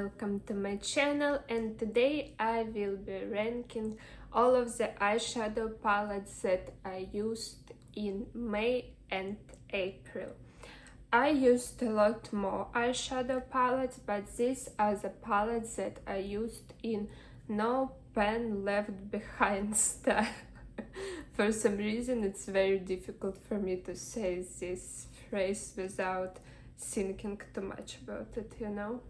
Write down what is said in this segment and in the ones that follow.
welcome to my channel, and today I will be ranking all of the eyeshadow palettes that I used in May and April. I used a lot more eyeshadow palettes, but these are the palettes that I used in No Pen Left Behind style. For some reason it's very difficult for me to say this phrase without thinking too much about it, you know.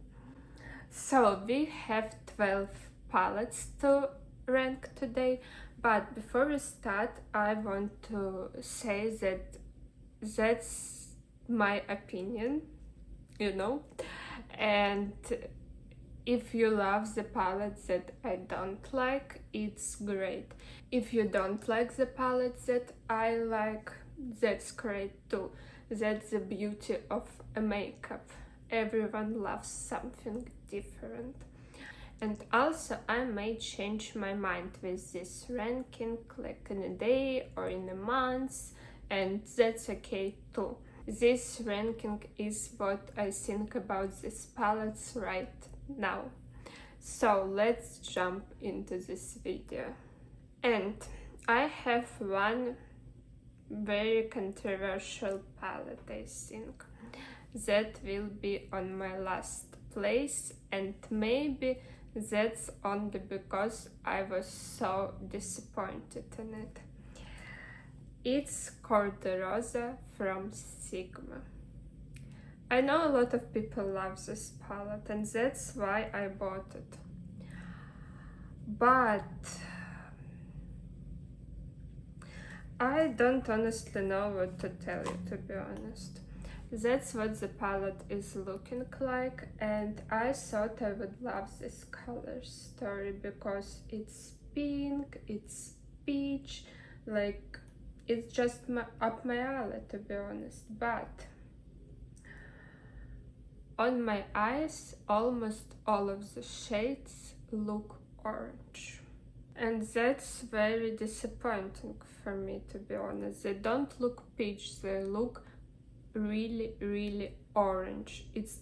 So we have 12 palettes to rank today, but before we start I want to say that that's my opinion, you know, and if you love the palettes that I don't like, it's great. If you don't like the palettes that I like, that's great too. That's the beauty of a makeup. Everyone loves something different. And also I may change my mind with this ranking, like in a day or in a month, and that's okay too. This ranking is what I think about these palettes right now. So let's jump into this video. And I have one very controversial palette, I think, that will be on my last place, and maybe that's only because I was so disappointed in it. It's Cor-De-Rosa from Sigma. I know a lot of people love this palette, and that's why I bought it. But I don't honestly know what to tell you, to be honest. That's what the palette is looking like, and I thought I would love this color story because it's pink, it's peach, like it's just up my alley, to be honest. But on my eyes, almost all of the shades look orange. And that's very disappointing for me, to be honest. They don't look peach, they look really orange. It's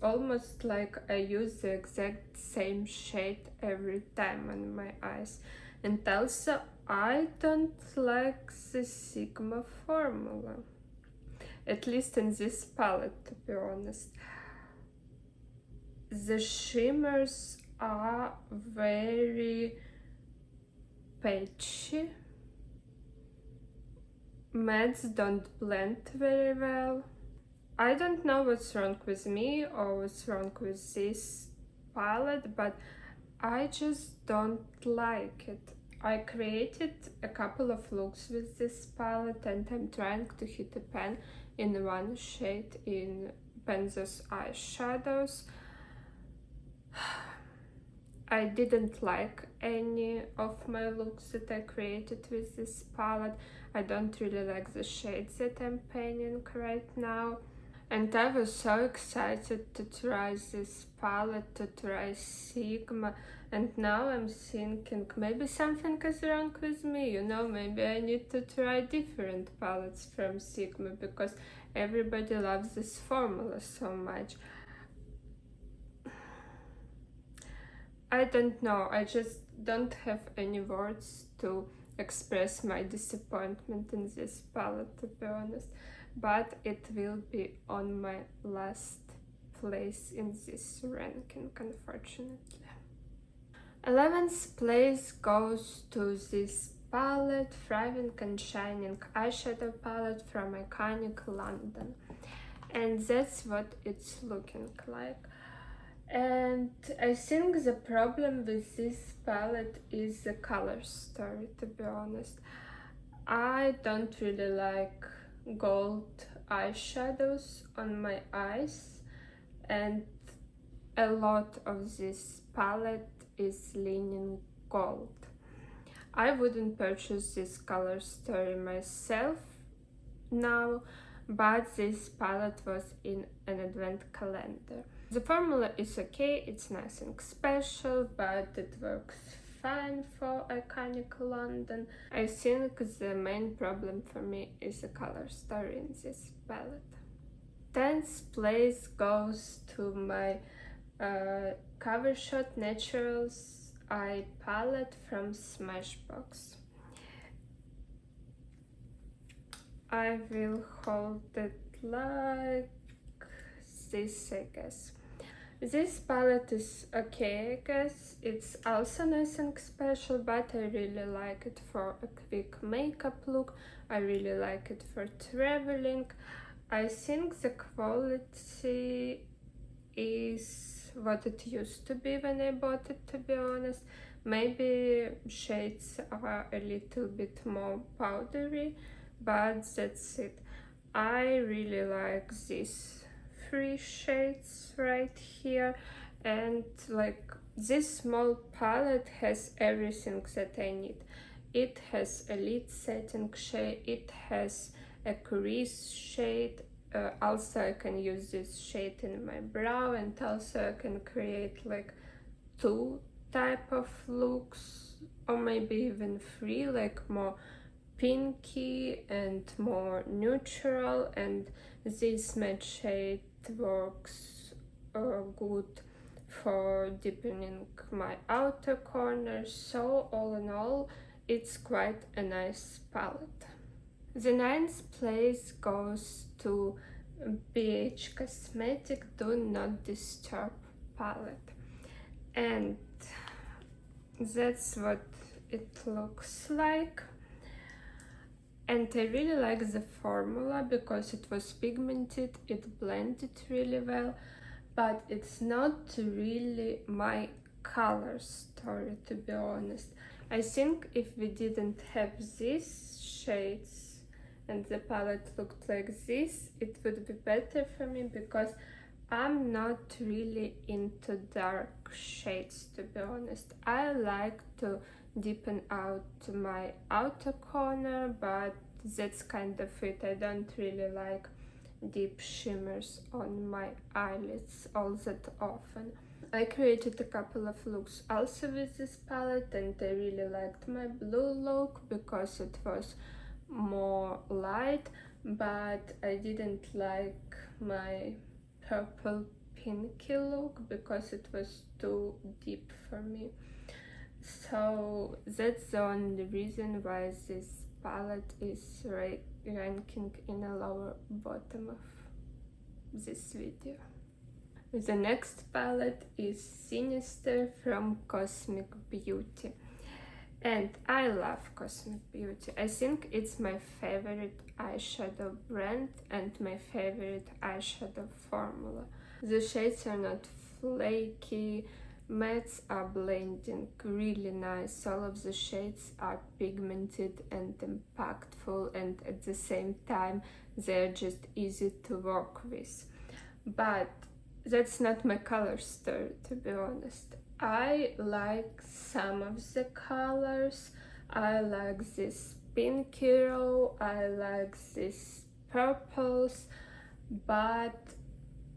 almost like I use the exact same shade every time on my eyes. And also I don't like the Sigma formula, at least in this palette, to be honest. The shimmers are very patchy. Mattes don't blend very well. I don't know what's wrong with me or what's wrong with this palette, but I just don't like it. I created a couple of looks with this palette, and I'm trying to hit a pen in one shade in Benzo's eyeshadows. I didn't like any of my looks that I created with this palette. I don't really like the shades that I'm painting right now. And I was so excited to try this palette, to try Sigma, and now I'm thinking maybe something is wrong with me, you know, maybe I need to try different palettes from Sigma because everybody loves this formula so much. I don't know, I just don't have any words to express my disappointment in this palette, to be honest, but it will be on my last place in this ranking, unfortunately. 11th place goes to this palette, Thriving and Shining eyeshadow palette from Iconic London, and that's what it's looking like. And I think the problem with this palette is the color story, to be honest. I don't really like gold eyeshadows on my eyes, and a lot of this palette is leaning gold. I wouldn't purchase this color story myself now, but this palette was in an advent calendar. The formula is okay, it's nothing special, but it works fine for Iconic London. I think the main problem for me is the color story in this palette. 10th place goes to my Cover Shot Naturals Eye Palette from Smashbox. I will hold it like this, I guess. This palette is okay, I guess. It's also nothing special, but I really like it for a quick makeup look. I really like it for traveling. I think the quality is what it used to be when I bought it, to be honest. Maybe shades are a little bit more powdery, but that's it. I really like these 3 shades right here, and like this small palette has everything that I need. It has a lid setting shade, it has a crease shade, also I can use this shade in my brow, and also I can create like 2 type of looks, or maybe even 3, like more pinky and more neutral, and this matte shade works good for deepening my outer corners. So all in all, it's quite a nice palette. The 9th place goes to BH Cosmetic Do Not Disturb palette, and that's what it looks like. And I really like the formula because it was pigmented, it blended really well, but it's not really my color story, to be honest. I think if we didn't have these shades and the palette looked like this, it would be better for me, because I'm not really into dark shades, to be honest. I like to deepen out my outer corner, but that's kind of it. I don't really like deep shimmers on my eyelids all that often. I created a couple of looks also with this palette, and I really liked my blue look because it was more light, but I didn't like my purple pinky look because it was too deep for me. So that's the only reason why this palette is ranking in a lower bottom of this video. The next palette is Sinister from Cosmic Beauty, and I love Cosmic Beauty. I think it's my favorite eyeshadow brand and my favorite eyeshadow formula. The shades are not flaky, mattes are blending really nice, all of the shades are pigmented and impactful, and at the same time they're just easy to work with. But that's not my color story, to be honest. I like some of the colors. I like this pinky row, I like these purples, but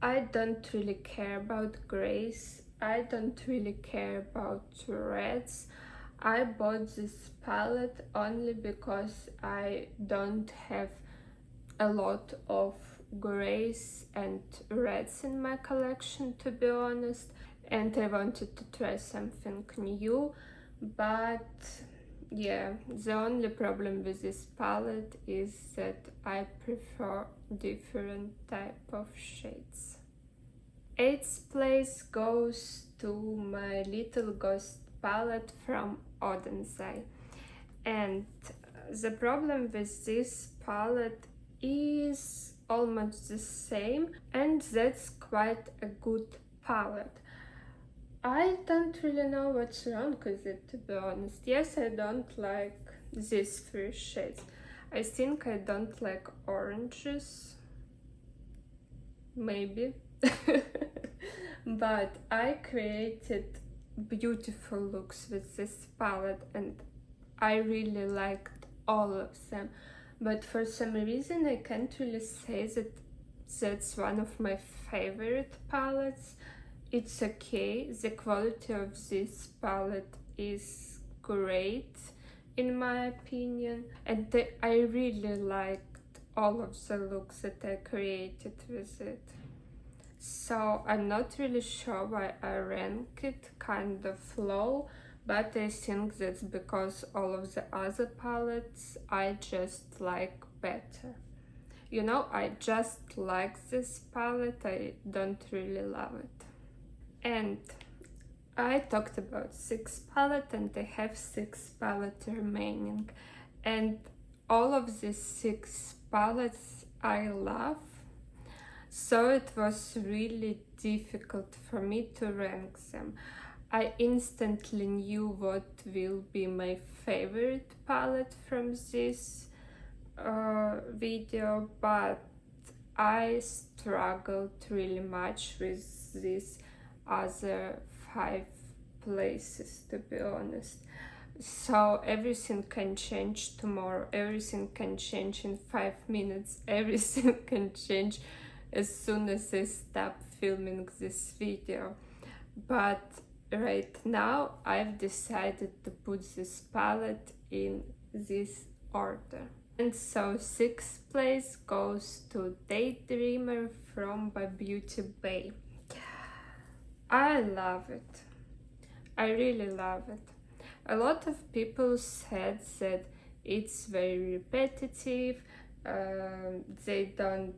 I don't really care about grays. I don't really care about reds. I bought this palette only because I don't have a lot of grays and reds in my collection, to be honest, and I wanted to try something new. But yeah, the only problem with this palette is that I prefer different type of shades. 8th place goes to my Little Ghost palette from Oden, and the problem with this palette is almost the same, and that's quite a good palette. I don't really know what's wrong with it, to be honest. Yes, I don't like these 3 shades. I think I don't like oranges, maybe. But I created beautiful looks with this palette, and I really liked all of them. But for some reason I can't really say that that's one of my favorite palettes. It's okay, the quality of this palette is great in my opinion, and I really liked all of the looks that I created with it. So I'm not really sure why I rank it kind of low, but I think that's because all of the other palettes I just like better. You know, I just like this palette, I don't really love it. And I talked about 6 palettes and I have 6 palettes remaining. And all of these 6 palettes I love. So it was really difficult for me to rank them. I instantly knew what will be my favorite palette from this video, but I struggled really much with these other 5 places, to be honest. So everything can change tomorrow, everything can change in 5 minutes, everything can change as soon as I stop filming this video. But right now I've decided to put this palette in this order. And so 6th place goes to Daydreamer from by Beauty Bay. I love it. I really love it. A lot of people said that it's very repetitive, they don't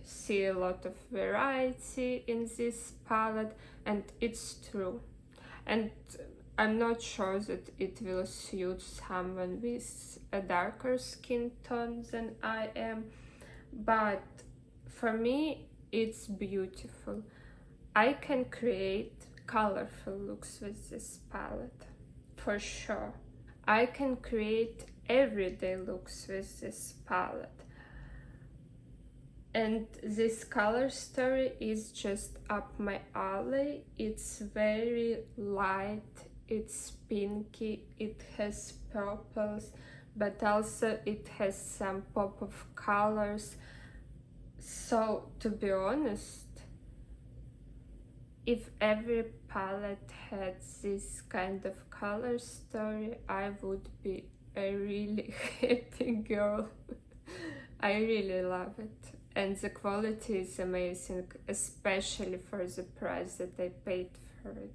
see a lot of variety in this palette, and it's true. And I'm not sure that it will suit someone with a darker skin tone than I am, but for me it's beautiful. I can create colorful looks with this palette, for sure. I can create everyday looks with this palette. And this color story is just up my alley. It's very light, it's pinky, it has purples, but also it has some pop of colors. So to be honest, if every palette had this kind of color story, I would be a really happy girl. I really love it. And the quality is amazing, especially for the price that I paid for it.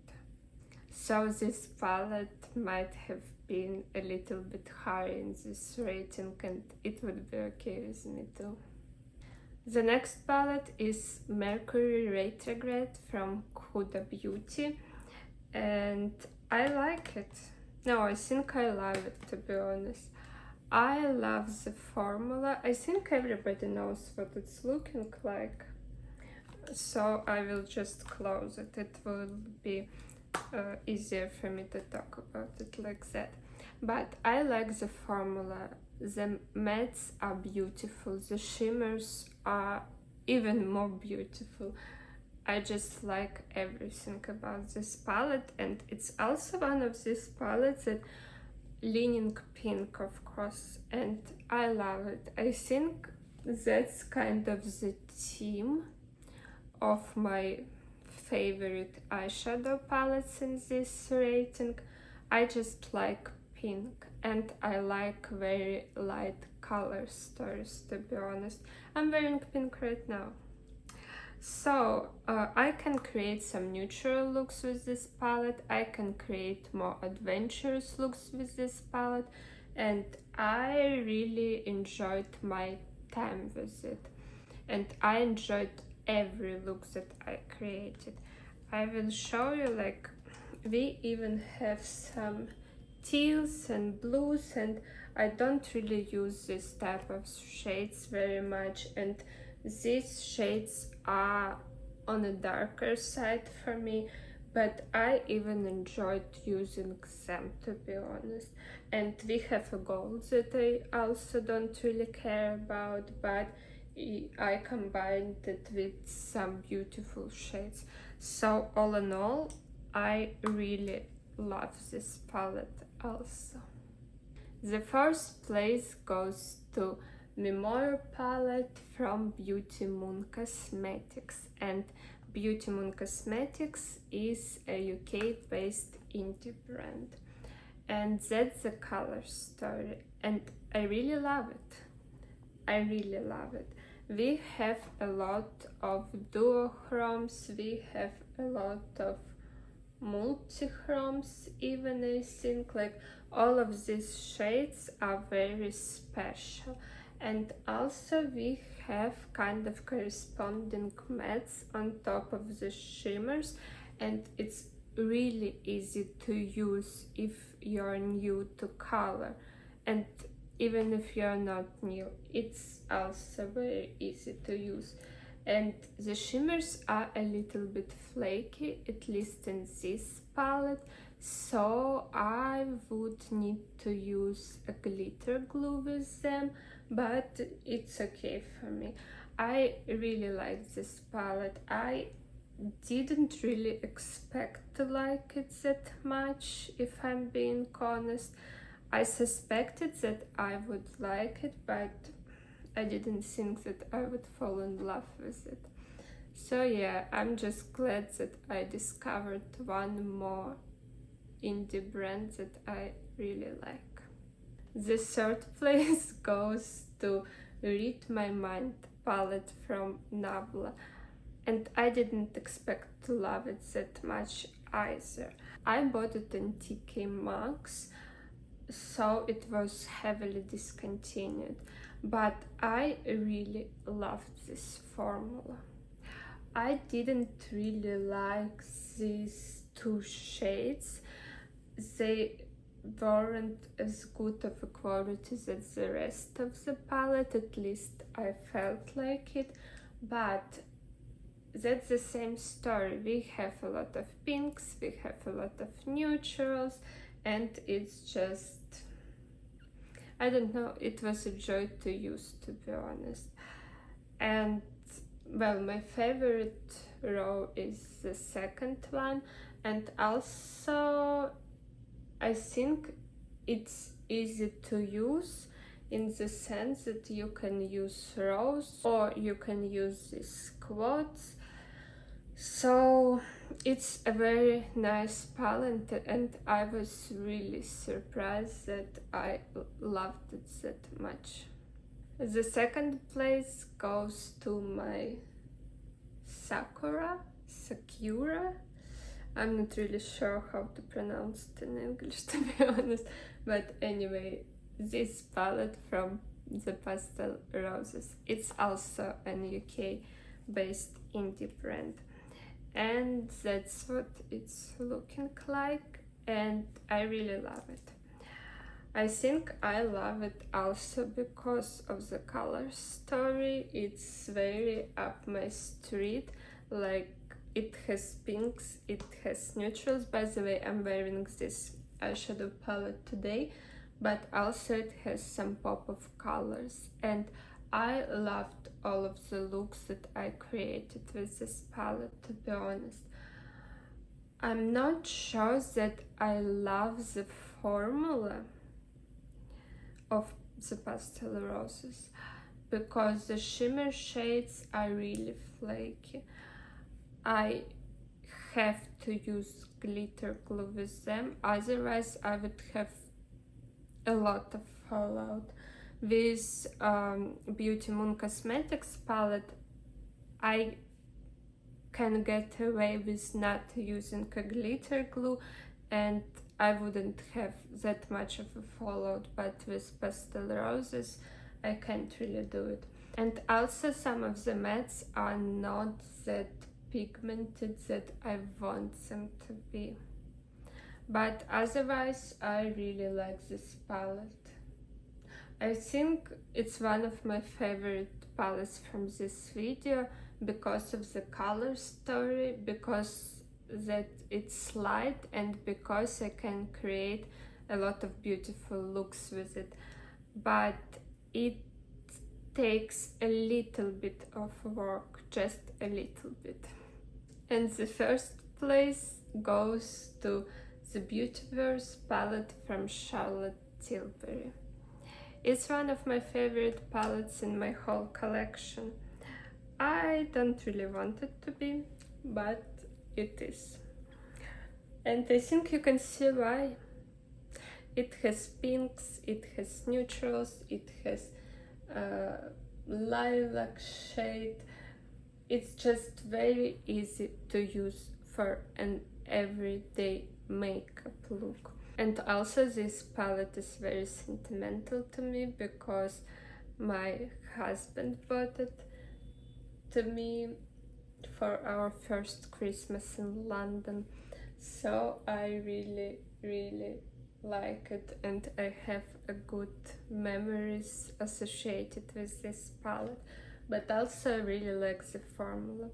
So this palette might have been a little bit higher in this rating, and it would be okay with me too. The next palette is Mercury Retrograde from Huda Beauty, and I like it. No, I think I love it, to be honest. I love the formula. I think everybody knows what it's looking like, so I will just close it. It will be easier for me to talk about it like that. But I like the formula. The mattes are beautiful, the shimmers are even more beautiful. I just like everything about this palette, and it's also one of these palettes that leaning pink, of course, and I love it. I think that's kind of the theme of my favorite eyeshadow palettes in this rating. I just like pink, and I like very light color stories, to be honest. I'm wearing pink right now. So I can create some neutral looks with this palette, I can create more adventurous looks with this palette, and I really enjoyed my time with it. And I enjoyed every look that I created. I will show you, like, we even have some teals and blues, and I don't really use this type of shades very much, and these shades are on the darker side for me, but I even enjoyed using them, to be honest. And we have a gold that I also don't really care about, but I combined it with some beautiful shades. So all in all, I really love this palette also. The first place goes to Memoir palette from Beauty Moon Cosmetics, and Beauty Moon Cosmetics is a UK based indie brand, and that's the color story, and I really love it. I really love it. We have a lot of duochromes, we have a lot of multichromes even. I think like all of these shades are very special. And also we have kind of corresponding mattes on top of the shimmers, and it's really easy to use if you're new to color, and even if you're not new, it's also very easy to use. And the shimmers are a little bit flaky, at least in this palette, so I would need to use a glitter glue with them, but it's okay for me. I really like this palette. I didn't really expect to like it that much, if I'm being honest. I suspected that I would like it, but I didn't think that I would fall in love with it. So yeah, I'm just glad that I discovered one more indie brand that I really like. The third place goes to Read My Mind palette from Nabla, and I didn't expect to love it that much either. I bought it in TK Maxx, so it was heavily discontinued, but I really loved this formula. I didn't really like these two shades. They weren't as good of a quality as the rest of the palette, at least I felt like it, but that's the same story. We have a lot of pinks, we have a lot of neutrals, and it's just, I don't know, it was a joy to use, to be honest. And well, my favorite row is the second one, and also I think it's easy to use in the sense that you can use rows or you can use these quads. So it's a very nice palette, and I was really surprised that I loved it that much. The second place goes to my Sakura. I'm not really sure how to pronounce it in English, to be honest, but anyway, this palette from the Pastel Roses. It's also an UK based indie brand, and that's what it's looking like, and I really love it. I think I love it also because of the color story. It's very up my street. Like, it has pinks, it has neutrals. By the way, I'm wearing this eyeshadow palette today, but also it has some pop of colors, and I loved all of the looks that I created with this palette, to be honest. I'm not sure that I love the formula of the Pastel Roses, because the shimmer shades are really flaky. I have to use glitter glue with them, otherwise I would have a lot of fallout. With Beauty Moon Cosmetics palette, I can get away with not using a glitter glue, and I wouldn't have that much of a fallout, but with Pastel Roses I can't really do it. And also some of the mattes are not that pigmented that I want them to be, but otherwise I really like this palette. I think it's one of my favorite palettes from this video because of the color story, because that it's light, and because I can create a lot of beautiful looks with it, but it takes a little bit of work, just a little bit. And the first place goes to the Beautyverse palette from Charlotte Tilbury. It's one of my favorite palettes in my whole collection. I don't really want it to be, but it is. And I think you can see why. It has pinks, it has neutrals, it has lilac shade. It's just very easy to use for an everyday makeup look. And also this palette is very sentimental to me because my husband bought it to me for our first Christmas in London. So I really like it, and I have a good memories associated with this palette. But also I really like the formula.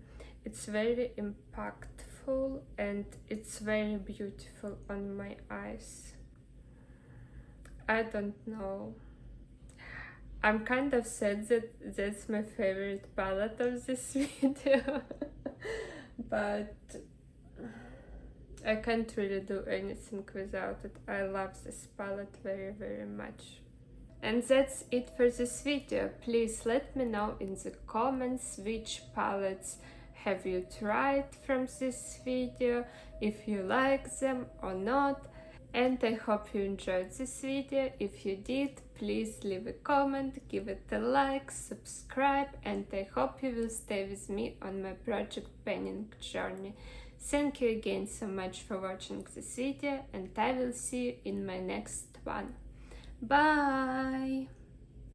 It's very impactful and it's very beautiful on my eyes. I don't know. I'm kind of sad that that's my favorite palette of this video. But I can't really do anything without it. I love this palette very much. And that's it for this video. Please let me know in the comments which palettes have you tried from this video, if you like them or not. And I hope you enjoyed this video. If you did, please leave a comment, give it a like, subscribe, and I hope you will stay with me on my project painting journey. Thank you again so much for watching this video, and I will see you in my next one. Bye!